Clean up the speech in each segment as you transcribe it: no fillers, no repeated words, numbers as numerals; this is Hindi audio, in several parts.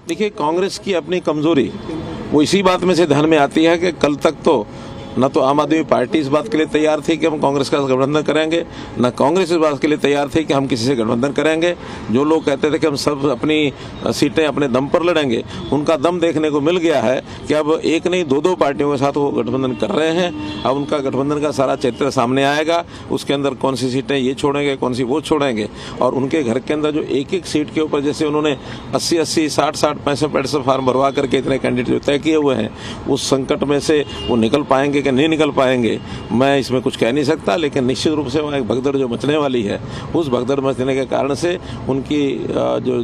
देखिए, कांग्रेस की अपनी कमजोरी वो इसी बात में से ध्यान में आती है कि कल तक तो न तो आम आदमी पार्टी इस बात के लिए तैयार थी कि हम कांग्रेस का गठबंधन करेंगे, न कांग्रेस इस बात के लिए तैयार थी कि हम किसी से गठबंधन करेंगे। जो लोग कहते थे कि हम सब अपनी सीटें अपने दम पर लड़ेंगे, उनका दम देखने को मिल गया है कि अब एक नहीं दो पार्टियों के साथ वो गठबंधन कर रहे हैं। अब उनका गठबंधन का सारा चित्र सामने आएगा, उसके अंदर कौन सी सीटें ये छोड़ेंगे, कौन सी वो छोड़ेंगे, और उनके घर के अंदर जो एक एक सीट के ऊपर जैसे उन्होंने 80-80, 60-60, 65 फॉर्म भरवा करके इतने कैंडिडेट जो तय किए हुए हैं, उस संकट में से वो निकल पाएंगे कि नहीं निकल पाएंगे, मैं इसमें कुछ कह नहीं सकता। लेकिन निश्चित रूप से वहाँ एक भगदड़ जो मचने वाली है, उस भगदड़ मचने के कारण से उनकी जो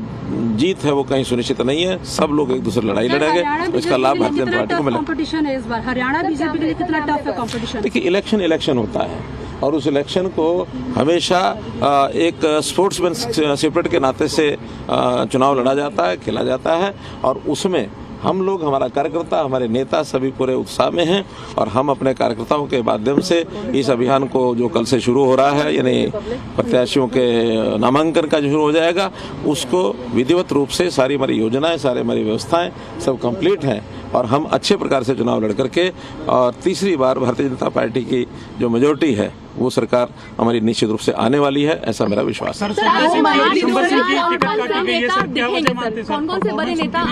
जीत है वो कहीं सुनिश्चित नहीं है। सब लोग एक दूसरे लड़ाई लड़ेंगे, इसका लाभ भारतीय जनता पार्टी को मिलेगा। कंपटीशन है इस बार हरियाणा बीजेपी के लिए कितना टफ है कंपटीशन? देखिए, इलेक्शन होता है और उस इलेक्शन को हमेशा एक स्पोर्ट्समैन स्पिरिट के नाते से चुनाव लड़ा जाता है, खेला जाता है, और उसमें हम लोग, हमारा कार्यकर्ता, हमारे नेता सभी पूरे उत्साह में हैं, और हम अपने कार्यकर्ताओं के माध्यम से इस अभियान को जो कल से शुरू हो रहा है, यानी प्रत्याशियों के नामांकन का जो शुरू हो जाएगा, उसको विधिवत रूप से सारी हमारी योजनाएं, सारी हमारी व्यवस्थाएं सब कंप्लीट हैं, और हम अच्छे प्रकार से चुनाव लड़ करके और तीसरी बार भारतीय जनता पार्टी की जो मेजोरिटी है वो सरकार हमारी निश्चित रूप से आने वाली है, ऐसा मेरा विश्वास है। कौन कौन से बड़े नेता?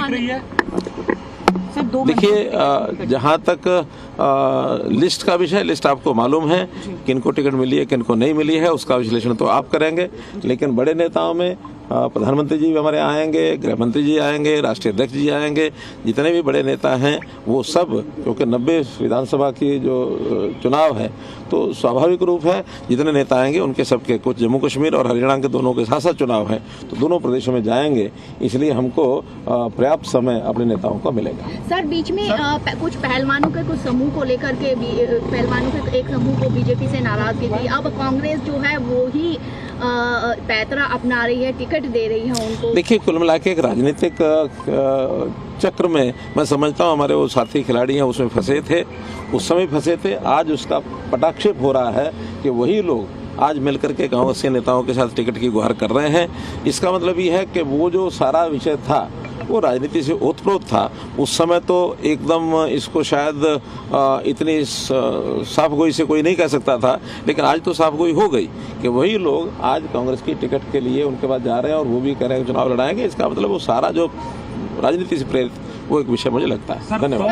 देखिए, जहाँ तक लिस्ट का विषय, लिस्ट आपको मालूम है, किनको टिकट मिली है, किनको नहीं मिली है, उसका विश्लेषण तो आप करेंगे। लेकिन बड़े नेताओं में प्रधानमंत्री जी भी हमारे आएंगे, गृह मंत्री जी आएंगे, राष्ट्रीय अध्यक्ष जी आएंगे, जितने भी बड़े नेता हैं वो सब, क्योंकि 90 विधानसभा की जो चुनाव है तो स्वाभाविक रूप है जितने नेता आएंगे उनके सबके, कुछ जम्मू कश्मीर और हरियाणा के दोनों के साथ साथ चुनाव है, तो दोनों प्रदेशों में जाएंगे, इसलिए हमको पर्याप्त समय अपने नेताओं को मिलेगा। सर, बीच में कुछ पहलवानों के कुछ समूह को लेकर के पहलवानों के एक समूह को बीजेपी से नाराजगी थी, अब कांग्रेस जो है वो ही पैतरा अपना रही है, टिकट दे रही है उनको। देखिए, कुल मिला के एक राजनीतिक चक्र में मैं समझता हूँ हमारे वो साथी खिलाड़ी हैं उसमें फंसे थे, उस समय फंसे थे। आज उसका पटाक्षेप हो रहा है कि वही लोग आज मिलकर के कांग्रेस के नेताओं के साथ टिकट की गुहार कर रहे हैं। इसका मतलब ये है कि वो जो सारा विषय था वो राजनीति से ओतप्रोत था। उस समय तो एकदम इसको शायद इतनी साफगोई से कोई नहीं कह सकता था, लेकिन आज तो साफगोई हो गई कि वही लोग आज कांग्रेस की टिकट के लिए उनके पास जा रहे हैं और वो भी कह रहे हैं चुनाव लड़ाएंगे। इसका मतलब वो सारा जो राजनीति से प्रेरित वो एक विषय मुझे लगता है। धन्यवाद।